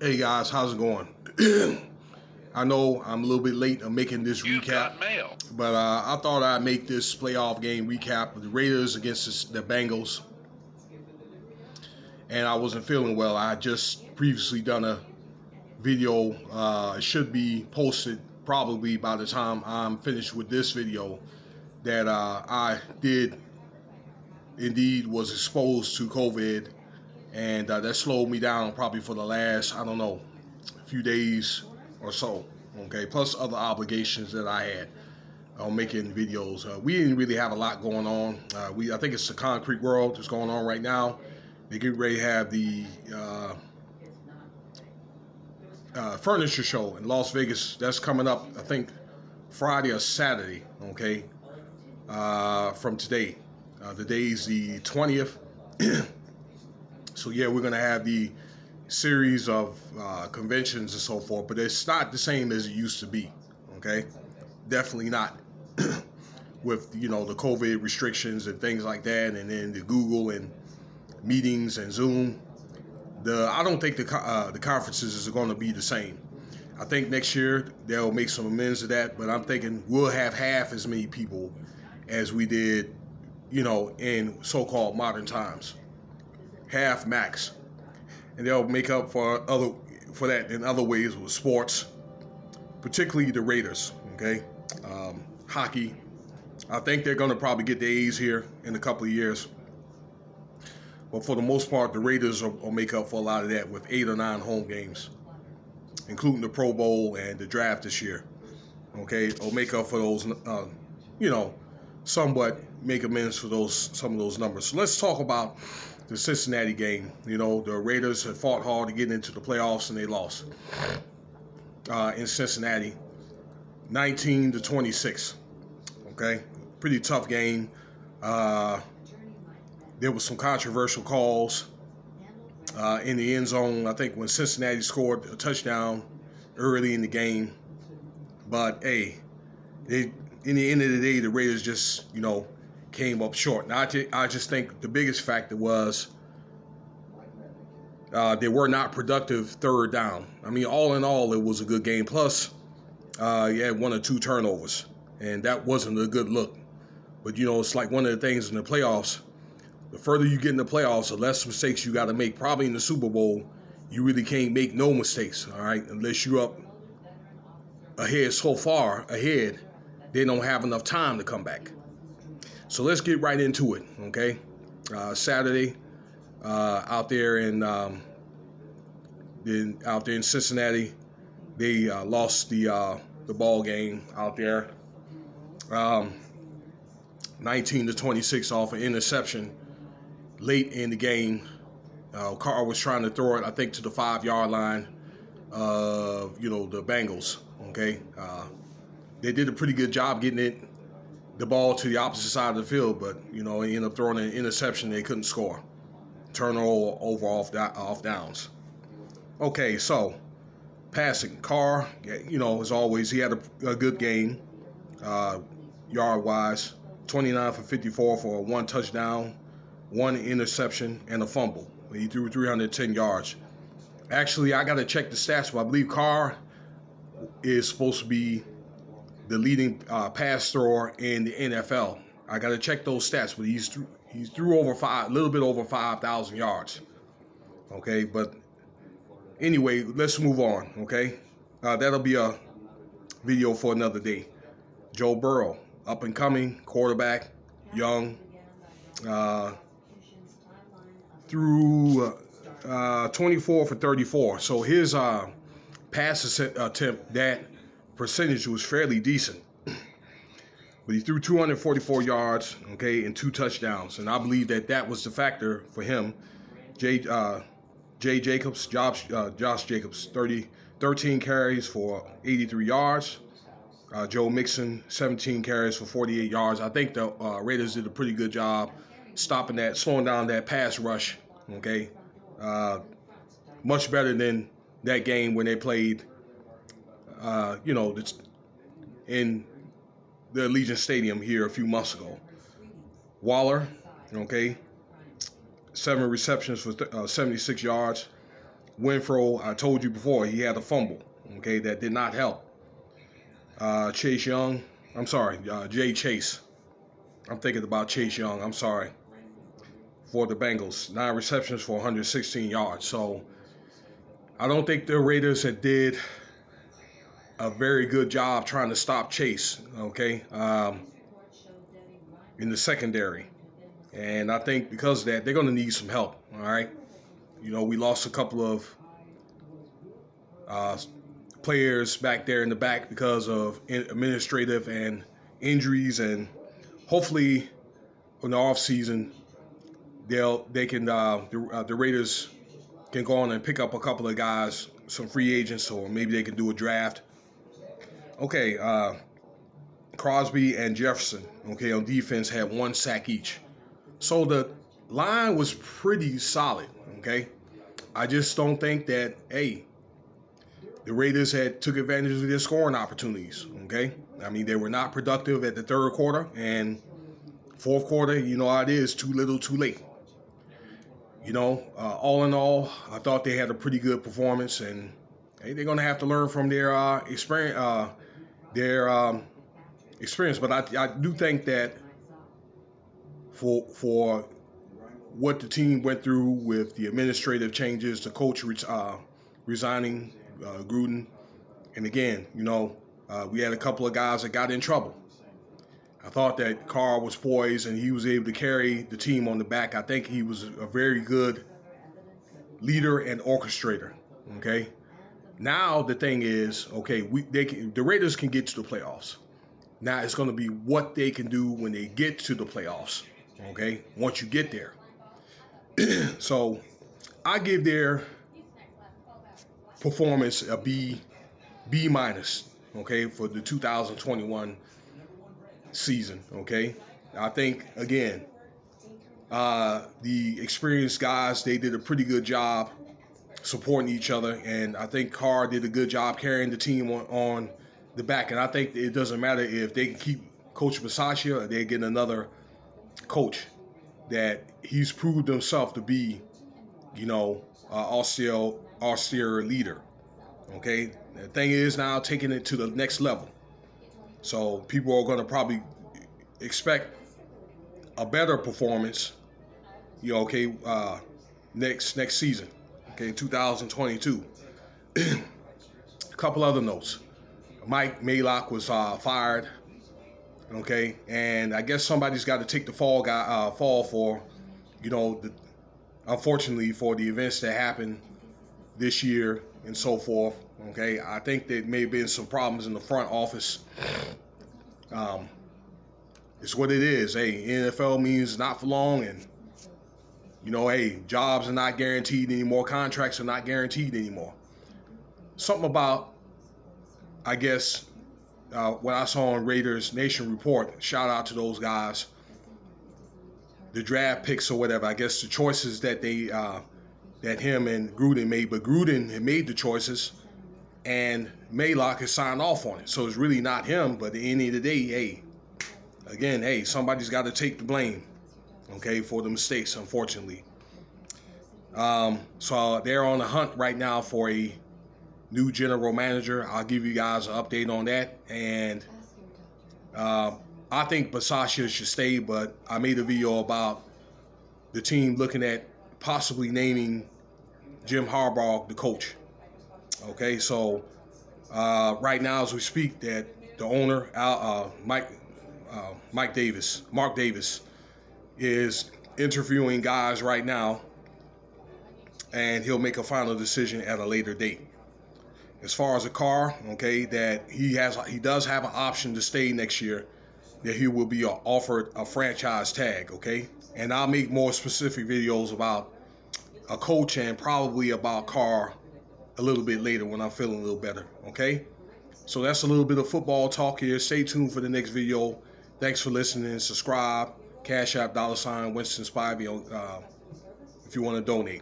Hey guys, how's it going? I know I'm a little bit late on making this You've recap, got mail. but I thought I'd make this playoff game recap of the Raiders against the Bengals. And I wasn't feeling well. I had just previously done a video. It should be posted probably by the time I'm finished with this video that I did indeed was exposed to COVID, and that slowed me down probably for the last, I don't know, few days or so. Okay, plus other obligations that I had on making videos. We didn't really have a lot going on. I think it's the concrete world that's going on right now. They get ready to have the furniture show in Las Vegas. That's coming up, I think, Friday or Saturday. Okay, from today. The day's the 20th. So yeah, we're gonna have the series of conventions and so forth, but it's not the same as it used to be. Okay, definitely not. With the COVID restrictions and things like that, and then the Google and meetings and Zoom. I don't think the conferences are going to be the same. I think next year they'll make some amends to that, but I'm thinking we'll have half as many people as we did, in so-called modern times, half max, and they'll make up for that in other ways with sports, particularly the Raiders. Okay, hockey. I think they're going to probably get the A's here in a couple of years. But for the most part, the Raiders will make up for a lot of that with 8 or 9 home games, including the Pro Bowl and the draft this year. Okay, will make up for those, somewhat make amends for some of those numbers. So let's talk about the Cincinnati game. The Raiders had fought hard to get into the playoffs and they lost in Cincinnati, 19-26. Okay, pretty tough game. There was some controversial calls in the end zone. I think when Cincinnati scored a touchdown early in the game, but hey, in the end of the day, the Raiders just came up short. And I just think the biggest factor was they were not productive third down. I mean, all in all, it was a good game. Plus, you had 1 or 2 turnovers, and that wasn't a good look. But it's like one of the things in the playoffs. The further you get in the playoffs, the less mistakes you got to make. Probably in the Super Bowl, you really can't make no mistakes, all right? Unless you're up ahead so far ahead, they don't have enough time to come back. So let's get right into it, okay? Saturday, out there in Cincinnati, they lost the ball game out there, 19-26 off an interception late in the game. Carr was trying to throw it, I think, to the 5-yard line of the Bengals. Okay, they did a pretty good job getting the ball to the opposite side of the field, but he ended up throwing an interception. They couldn't score. Turnover off downs. Okay, so passing. Carr, as always, he had a good game, yard wise. 29 for 54 for 1 touchdown, 1 interception, and a fumble. He threw 310 yards. Actually, I got to check the stats, but I believe Carr is supposed to be the leading pass thrower in the NFL. I got to check those stats, but he threw a little bit over 5,000 yards. Okay, but anyway, let's move on. Okay, that'll be a video for another day. Joe Burrow, up and coming quarterback, young, threw 24 for 34. So his pass attempt, that percentage was fairly decent. But he threw 244 yards, okay, and 2 touchdowns. And I believe that was the factor for him. Josh Jacobs, 13 carries for 83 yards. Joe Mixon, 17 carries for 48 yards. I think the Raiders did a pretty good job slowing down that pass rush. Okay, much better than that game when they played, in the Allegiant Stadium here a few months ago. Waller, okay, 7 receptions for 76 yards. Winfro, I told you before, he had a fumble. Okay, that did not help. Chase Young, I'm sorry, Jay Chase. I'm thinking about Chase Young. I'm sorry. For the Bengals, 9 receptions for 116 yards. So I don't think the Raiders had did a very good job trying to stop Chase, okay, in the secondary. And I think because of that, they're going to need some help, all right? You know, we lost a couple of players back there in the back because of administrative and injuries, and hopefully in the offseason, the Raiders can go on and pick up a couple of guys, some free agents, or maybe they can do a draft. Okay, Crosby and Jefferson, okay, on defense had 1 sack each. So the line was pretty solid, okay? I just don't think that, hey, the Raiders took advantage of their scoring opportunities, okay? I mean, they were not productive at the third quarter, and fourth quarter, you know how it is, too little, too late. You know, all in all, I thought they had a pretty good performance, and hey, they're going to have to learn from their experience. But I do think that for what the team went through with the administrative changes, the coach resigning, Gruden, and again, you know, we had a couple of guys that got in trouble. I thought that Carr was poised and he was able to carry the team on the back. I think he was a very good leader and orchestrator. Okay. Now the thing is, okay, the Raiders can get to the playoffs. Now it's going to be what they can do when they get to the playoffs. Okay, once you get there. So I give their performance a B minus. Okay, for the 2021 season. Okay, I think again, the experienced guys, they did a pretty good job supporting each other, and I think Carr did a good job carrying the team on the back. And I think it doesn't matter if they can keep Coach Bisaccia or they get another coach, that he's proved himself to be, you know, austere leader. Okay, the thing is now taking it to the next level. So people are going to probably expect a better performance, you know, okay, next season, okay, 2022. A couple other notes. Mike Mayock was fired, okay, and I guess somebody's got to take the fall for, you know, unfortunately for the events that happened this year and so forth. Okay, I think there may have been some problems in the front office. It's what it is. Hey, NFL means not for long, and you know, hey, jobs are not guaranteed anymore. Contracts are not guaranteed anymore. Something about, I guess, what I saw on Raiders Nation Report. Shout out to those guys. The draft picks or whatever. I guess the choices that that him and Gruden made, but Gruden had made the choices, and Mayock has signed off on it. So it's really not him, but at the end of the day, hey, again, hey, somebody's got to take the blame, okay, for the mistakes, unfortunately. So they're on the hunt right now for a new general manager. I'll give you guys an update on that. And I think Bisaccia should stay, but I made a video about the team looking at possibly naming Jim Harbaugh the coach. Okay, so right now as we speak, that the owner, Mark Davis, is interviewing guys right now, and he'll make a final decision at a later date. As far as a Carr, okay, that he does have an option to stay next year, that he will be offered a franchise tag, okay? And I'll make more specific videos about a coach and probably about Carr a little bit later when I'm feeling a little better, okay? So that's a little bit of football talk here. Stay tuned for the next video. Thanks for listening. Subscribe. Cash App, $Winston Spivey, if you want to donate.